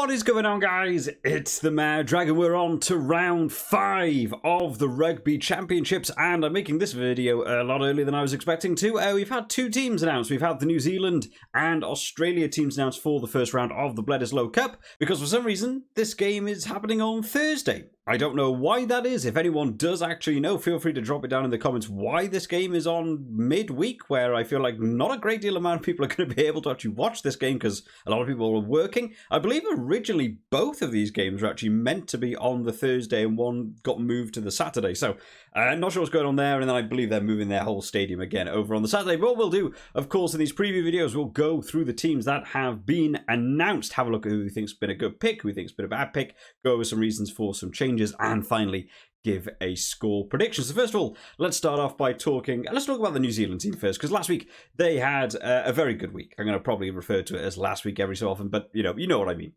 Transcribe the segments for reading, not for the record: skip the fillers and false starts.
What is going on, guys? It's the Mad Dragon. We're on to round 5 of the Rugby Championships, and I'm making this video a lot earlier than I was expecting to. We've had 2 teams announced. We've had the New Zealand and Australia teams announced for the first round of the Bledisloe Cup, because for some reason, this game is happening on Thursday. I don't know why that is. If anyone does actually know, feel free to drop it down in the comments why this game is on midweek, where I feel like not a great deal amount of people are going to be able to actually watch this game because a lot of people are working. I believe originally both of these games were actually meant to be on the Thursday and one got moved to the Saturday. So not sure what's going on there, and then I believe they're moving their whole stadium again over on the Saturday. But what we'll do, of course, in these preview videos, we'll go through the teams that have been announced, have a look at who we think's been a good pick, who we think's been a bad pick, go over some reasons for some changes, and finally give a score prediction. So first of all, let's start off by let's talk about the New Zealand team first, because last week they had a very good week. I'm going to probably refer to it as last week every so often, but you know what I mean.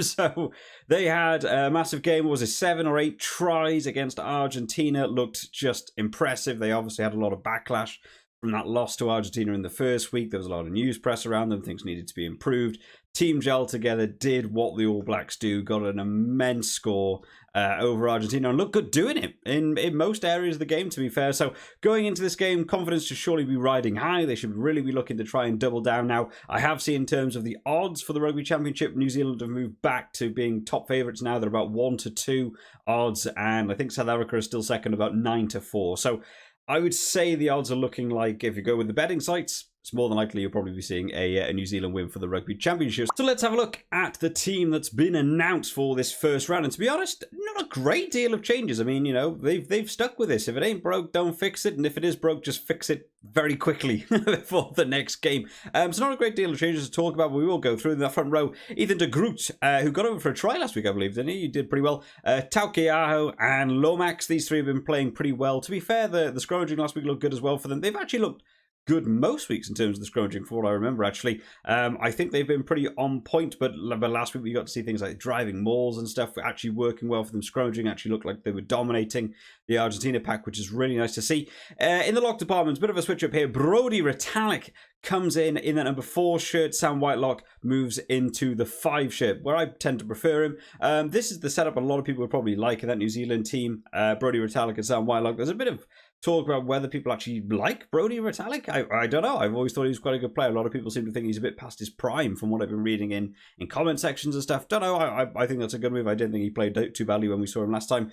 So they had a massive game. What was it, 7 or 8 tries against Argentina? Looked just impressive. They obviously had a lot of backlash from that loss to Argentina in the first week. There was a lot of news press around them. Things needed to be improved. Team gelled together, did what the All Blacks do, got an immense score over Argentina, and looked good doing it in most areas of the game, to be fair. So going into this game, confidence should surely be riding high. They should really be looking to try and double down now. I have seen in terms of the odds for the Rugby Championship, New Zealand have moved back to being top favourites now. They're about 1-2 odds, and I think South Africa is still second, about 9-4. So I would say the odds are looking like, if you go with the betting sites, it's more than likely you'll probably be seeing a New Zealand win for the Rugby Championship. So let's have a look at the team that's been announced for this first round. And to be honest, not a great deal of changes. I mean, you know, they've stuck with this. If it ain't broke, don't fix it. And if it is broke, just fix it very quickly for the next game. So not a great deal of changes to talk about, but we will go through. In the front row, Ethan de Groot, who got over for a try last week, I believe, didn't he? He did pretty well. Taukeaho and Lomax, these three have been playing pretty well. To be fair, the scrummaging last week looked good as well for them. They've actually looked good most weeks in terms of the scrummaging, for what I remember, actually. I think they've been pretty on point, but last week we got to see things like driving mauls and stuff actually working well for them. Scrummaging actually looked like they were dominating the Argentina pack, which is really nice to see. In the lock department, a bit of a switch up here. Brodie Retallick comes in that number 4 shirt. Sam Whitelock moves into the 5 shirt, where I tend to prefer him. This is the setup a lot of people would probably like in that New Zealand team. Brodie Retallick and Sam Whitelock. There's a bit of talk about whether people actually like Brodie Retallick. I don't know. I've always thought he was quite a good player. A lot of people seem to think he's a bit past his prime from what I've been reading in comment sections and stuff. Don't know. I think that's a good move. I didn't think he played too badly when we saw him last time.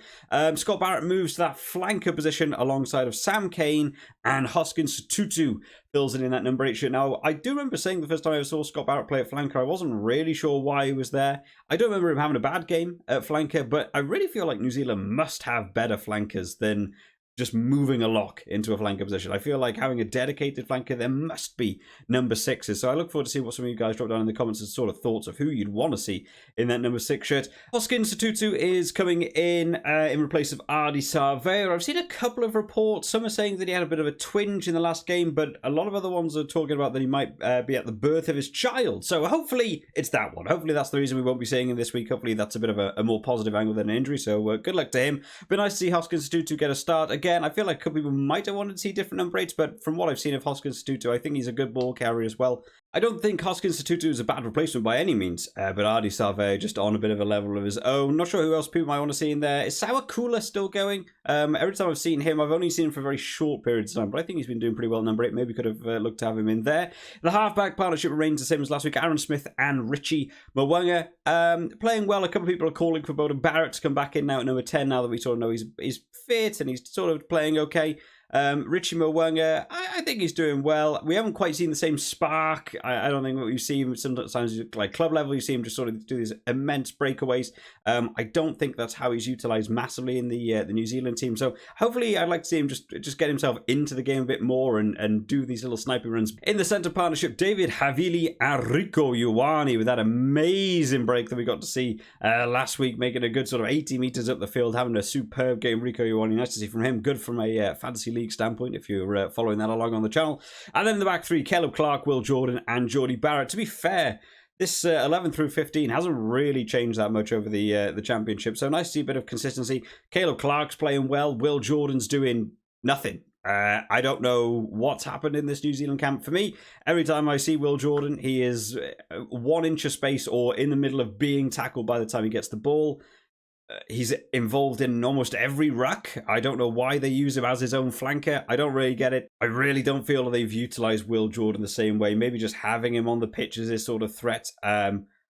Scott Barrett moves to that flanker position alongside of Sam Cane, and Hoskins Tutu fills in that number 8 shirt. Now, I do remember saying the first time I saw Scott Barrett play at flanker, I wasn't really sure why he was there. I don't remember him having a bad game at flanker, but I really feel like New Zealand must have better flankers than just moving a lock into a flanker position. I feel like having a dedicated flanker, there must be number 6s. So I look forward to see what some of you guys drop down in the comments as sort of thoughts of who you'd want to see in that number 6 shirt. Hoskins Tutu is coming in replace of Ardie Savea. I've seen a couple of reports. Some are saying that he had a bit of a twinge in the last game, but a lot of other ones are talking about that he might be at the birth of his child. So hopefully it's that one. Hopefully that's the reason we won't be seeing him this week. Hopefully that's a bit of a more positive angle than an injury. So good luck to him. But nice to see Hoskins Tutu get a start. Again, I feel like a couple people might have wanted to see different number 8s, but from what I've seen of Hoskins Tutu, I think he's a good ball carrier as well. I don't think Hoskins Tutu is a bad replacement by any means, but Ardie Savea just on a bit of a level of his own. Not sure who else people might want to see in there. Is Sawakula still going? Every time I've seen him, I've only seen him for a very short period of time, but I think he's been doing pretty well number 8. Maybe could have looked to have him in there. The halfback partnership remains the same as last week. Aaron Smith and Richie Mwanga playing well. A couple of people are calling for Beauden Barrett to come back in now at number 10, now that we sort of know he's fit and he's sort of playing okay. Richie Mwanga, I think he's doing well. We haven't quite seen the same spark. I don't think what you see sometimes, like club level, you see him just sort of do these immense breakaways. I don't think that's how he's utilised massively in the New Zealand team. So hopefully I'd like to see him just get himself into the game a bit more and do these little sniping runs. In the centre partnership, David Havili and Rico Ioane with that amazing break that we got to see last week, making a good sort of 80 metres up the field, having a superb game. Rico Ioane, nice to see from him. Good from a fantasy league standpoint, if you're following that along on the channel. And then in the back 3, Caleb Clark, Will Jordan and Geordie Barrett. To be fair, this 11 through 15 hasn't really changed that much over the championship, so nice to see a bit of consistency. Caleb Clark's playing well. Will Jordan's doing nothing. I don't know what's happened in this New Zealand camp. For me, every time I see Will Jordan, he is 1 inch of space or in the middle of being tackled by the time he gets the ball. He's involved in almost every ruck. I don't know why they use him as his own flanker. I don't really get it. I really don't feel that they've utilised Will Jordan the same way. Maybe just having him on the pitch is this sort of threat.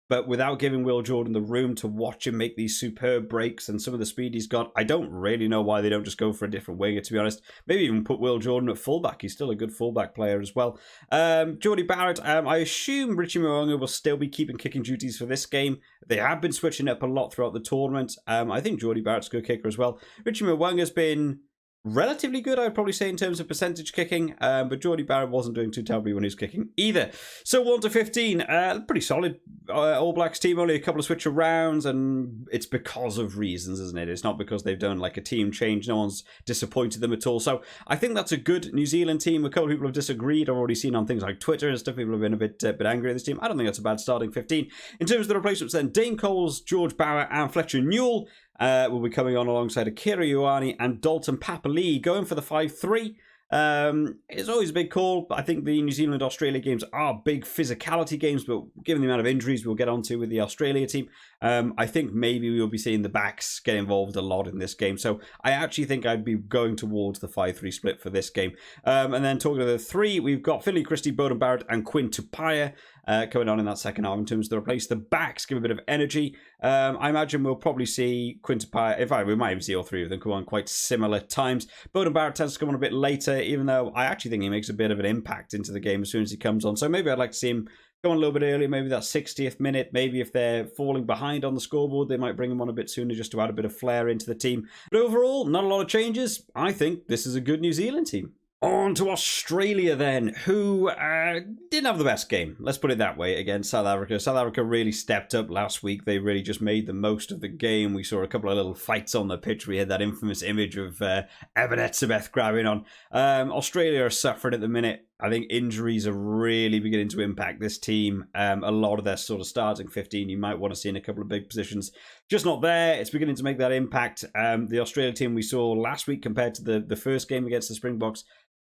But without giving Will Jordan the room to watch him make these superb breaks and some of the speed he's got, I don't really know why they don't just go for a different winger, to be honest. Maybe even put Will Jordan at fullback. He's still a good fullback player as well. Jordie Barrett, I assume Richie Mo'unga will still be keeping kicking duties for this game. They have been switching up a lot throughout the tournament. I think Jordie Barrett's a good kicker as well. Richie Mo'unga's been relatively good, I would probably say, in terms of percentage kicking, but Jordie Barrett wasn't doing too terribly when he was kicking either. So 1 to 15, pretty solid All Blacks team, only a couple of switch arounds, and it's because of reasons, isn't it? It's not because they've done like a team change. No one's disappointed them at all. So I think that's a good New Zealand team. A couple of people have disagreed. I've already seen on things like Twitter and stuff, people have been a bit angry at this team. I don't think that's a bad starting 15. In terms of the replacements then, Dane Coles, George Bauer and Fletcher Newell will be coming on alongside Akira Ioane and Dalton Papali'i, going for the 5-3. It's always a big call. I think the New Zealand-Australia games are big physicality games, but given the amount of injuries we'll get onto with the Australia team, I think maybe we'll be seeing the backs get involved a lot in this game. So I actually think I'd be going towards the 5-3 split for this game. And then talking to the 3, we've got Finlay Christie, Bowden Barrett and Quinn Tupaia coming on in that second half in terms of the replace. The backs give a bit of energy. I imagine we'll probably see Quinn Tupaia, in fact, we might even see all 3 of them come on quite similar times. Bowden Barrett tends to come on a bit later, even though I actually think he makes a bit of an impact into the game as soon as he comes on. So maybe I'd like to see him go on a little bit earlier, maybe that 60th minute. Maybe if they're falling behind on the scoreboard, they might bring him on a bit sooner just to add a bit of flair into the team. But overall, not a lot of changes. I think this is a good New Zealand team. On to Australia then, who didn't have the best game. Let's put it that way against South Africa. South Africa really stepped up last week. They really just made the most of the game. We saw a couple of little fights on the pitch. We had that infamous image of Evan Etzebeth grabbing on. Australia are suffering at the minute. I think injuries are really beginning to impact this team. A lot of their sort of starting 15 you might want to see in a couple of big positions. Just not there. It's beginning to make that impact. The Australia team we saw last week compared to the first game against the Springboks,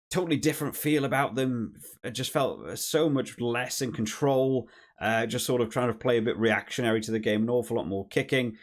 totally different feel about them. It just felt so much less in control. Just sort of trying to play a bit reactionary to the game. An awful lot more kicking.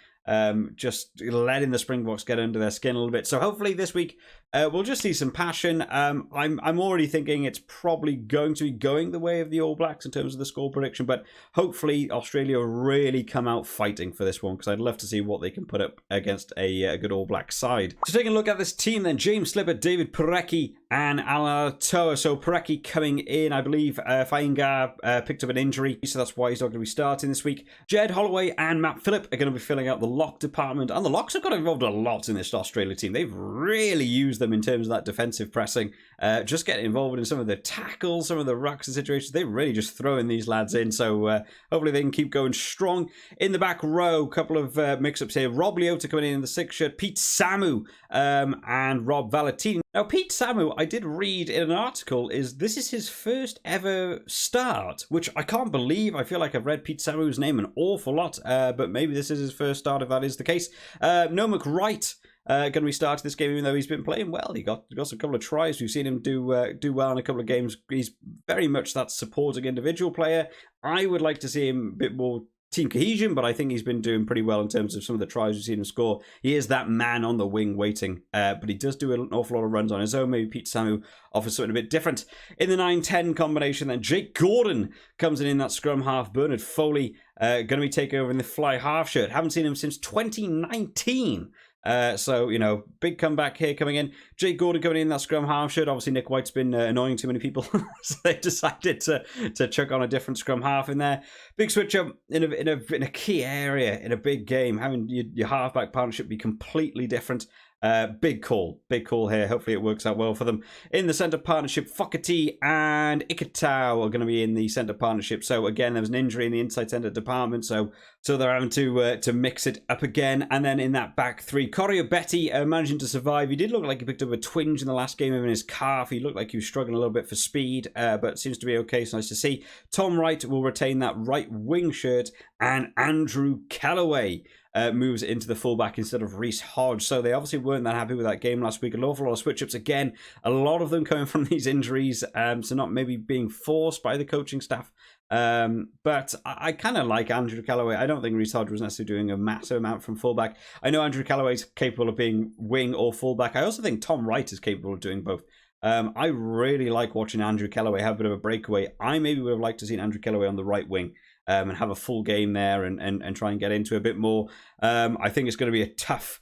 Just letting the Springboks get under their skin a little bit. So hopefully this week we'll just see some passion. I'm already thinking it's probably going to be going the way of the All Blacks in terms of the score prediction, but hopefully Australia really come out fighting for this one, because I'd love to see what they can put up against a good All Black side. So taking a look at this team then, James Slipper, David Parecki and Alan Toa. So Parecki coming in, I believe Fainga picked up an injury, so that's why he's not going to be starting this week. Jed Holloway and Matt Phillip are going to be filling out the lock department, and the locks have got involved a lot in this Australia team. They've really used them in terms of that defensive pressing, just getting involved in some of the tackles, some of the rucks and situations. They're really just throwing these lads in, so hopefully they can keep going strong. In the back row, a couple of mix-ups here. Rob Leota coming in the 6th shirt, Pete Samu and Rob Valentini. Now, Pete Samu, I did read in an article, this is his first ever start, which I can't believe. I feel like I've read Pete Samu's name an awful lot, but maybe this is his first start if that is the case. Noah Wright going to be starting this game, even though he's been playing well. He got a couple of tries. We've seen him do well in a couple of games. He's very much that supporting individual player. I would like to see him a bit more team cohesion, but I think he's been doing pretty well in terms of some of the tries we've seen him score. He is that man on the wing waiting, but he does do an awful lot of runs on his own. Maybe Pete Samu offers something a bit different. In the 9-10 combination then, Jake Gordon comes in that scrum half. Bernard Foley going to be taking over in the fly half shirt. Haven't seen him since 2019. So, you know, big comeback here coming in. Jake Gordon coming in that scrum half shirt. Obviously, Nick White's been annoying too many people, so they decided to chuck on a different scrum half in there. Big switch up in a key area in a big game. Having your halfback partnership be completely different. Big call here. Hopefully it works out well for them. In the centre partnership, Fogarty and Ikitau are going to be in the centre partnership. So again, there was an injury in the inside centre department, so they're having to mix it up again. And then in that back three, Corio Betty managing to survive. He did look like he picked up a twinge in the last game in his calf. He looked like he was struggling a little bit for speed, but seems to be okay. It's nice to see. Tom Wright will retain that right wing shirt, and Andrew Callaway moves into the fullback instead of Reece Hodge. So they obviously weren't that happy with that game last week. An awful lot of switch-ups again. A lot of them coming from these injuries, so not maybe being forced by the coaching staff. But I kind of like Andrew Callaway. I don't think Reece Hodge was necessarily doing a massive amount from fullback. I know Andrew Callaway's capable of being wing or fullback. I also think Tom Wright is capable of doing both. I really like watching Andrew Callaway have a bit of a breakaway. I maybe would have liked to see Andrew Callaway on the right wing and have a full game there and try and get into a bit more. I think it's going to be a tough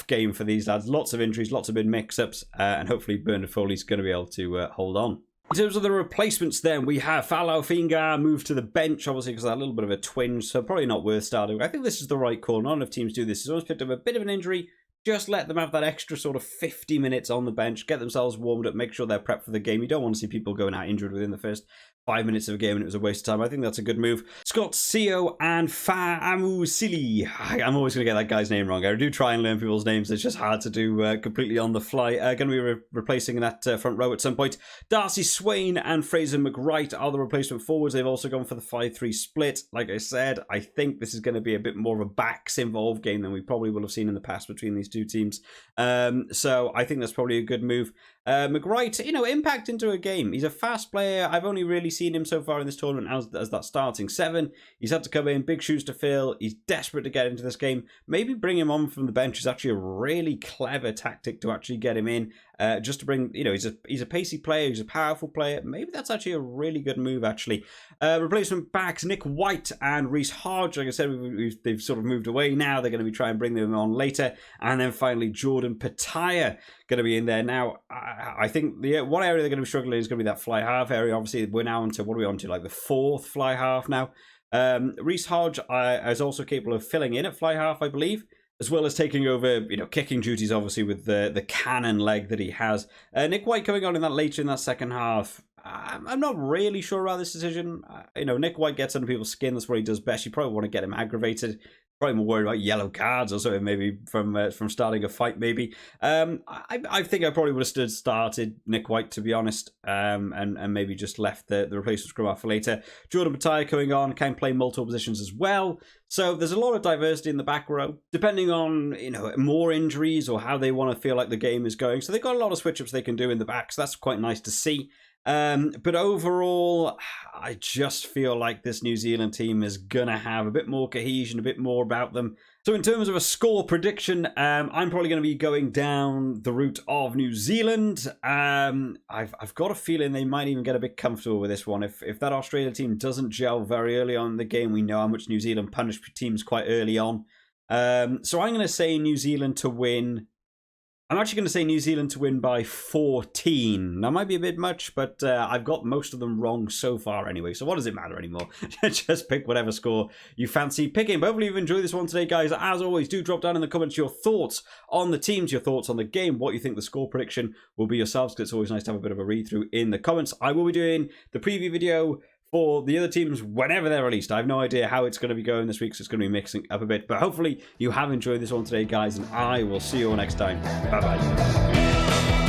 game for these lads. Lots of injuries, lots of big mix-ups, and hopefully Bernard Foley's going to be able to hold on. In terms of the replacements then, we have Falau Fingar moved to the bench, obviously because of that little bit of a twinge, so probably not worth starting. I think this is the right call. Not enough teams do this. He's always picked up a bit of an injury. Just let them have that extra sort of 50 minutes on the bench, get themselves warmed up, make sure they're prepped for the game. You don't want to see people going out injured within the first 5 minutes of a game and it was a waste of time. I think that's a good move. Scott Seo and Fa'amu Sili. I'm always going to get that guy's name wrong. I do try and learn people's names. It's just hard to do completely on the fly. Going to be replacing that front row at some point. Darcy Swain and Fraser McWright are the replacement forwards. They've also gone for the 5-3 split. Like I said, I think this is going to be a bit more of a backs-involved game than we probably will have seen in the past between these two teams. So I think that's probably a good move. McWright, impact into a game. He's a fast player. I've only really seen him so far in this tournament as that starting 7. He's had to come in, big shoes to fill. He's desperate to get into this game. Maybe bring him on from the bench is actually a really clever tactic to actually get him in. Just to bring, he's a pacey player. He's a powerful player. Maybe that's actually a really good move, actually. Replacement backs, Nick White and Reece Hodge. Like I said, they've sort of moved away now. They're going to be trying to bring them on later. And then finally, Jordan Pataya going to be in there. Now, I think one area they're going to be struggling is going to be that fly half area. Obviously, we're now into, what are we on to? Like the 4th fly half now. Reece Hodge is also capable of filling in at fly half, I believe, as well as taking over, kicking duties, obviously, with the cannon leg that he has. Nick White coming on in that later in that second half. I'm not really sure about this decision. Nick White gets under people's skin. That's what he does best. You probably want to get him aggravated. Probably more worried about yellow cards or something, maybe from starting a fight, maybe. I think I probably would have started Nick White, to be honest, and maybe just left the replacement scrum off for later. Jordan Pataya coming on, can play multiple positions as well. So there's a lot of diversity in the back row, depending on, more injuries or how they want to feel like the game is going. So they've got a lot of switch-ups they can do in the back, so that's quite nice to see. But overall, I just feel like this New Zealand team is going to have a bit more cohesion, a bit more about them. So in terms of a score prediction, I'm probably going to be going down the route of New Zealand. I've got a feeling they might even get a bit comfortable with this one. If that Australia team doesn't gel very early on in the game, we know how much New Zealand punish teams quite early on. So I'm going to say New Zealand to win. I'm actually going to say New Zealand to win by 14. That might be a bit much, but I've got most of them wrong so far anyway. So what does it matter anymore? Just pick whatever score you fancy picking. But hopefully you've enjoyed this one today, guys. As always, do drop down in the comments your thoughts on the teams, your thoughts on the game, what you think the score prediction will be yourselves, because it's always nice to have a bit of a read-through in the comments. I will be doing the preview video for the other teams whenever they're released. I have no idea how it's going to be going this week, so it's going to be mixing up a bit. But hopefully you have enjoyed this one today, guys, and I will see you all next time. Bye-bye.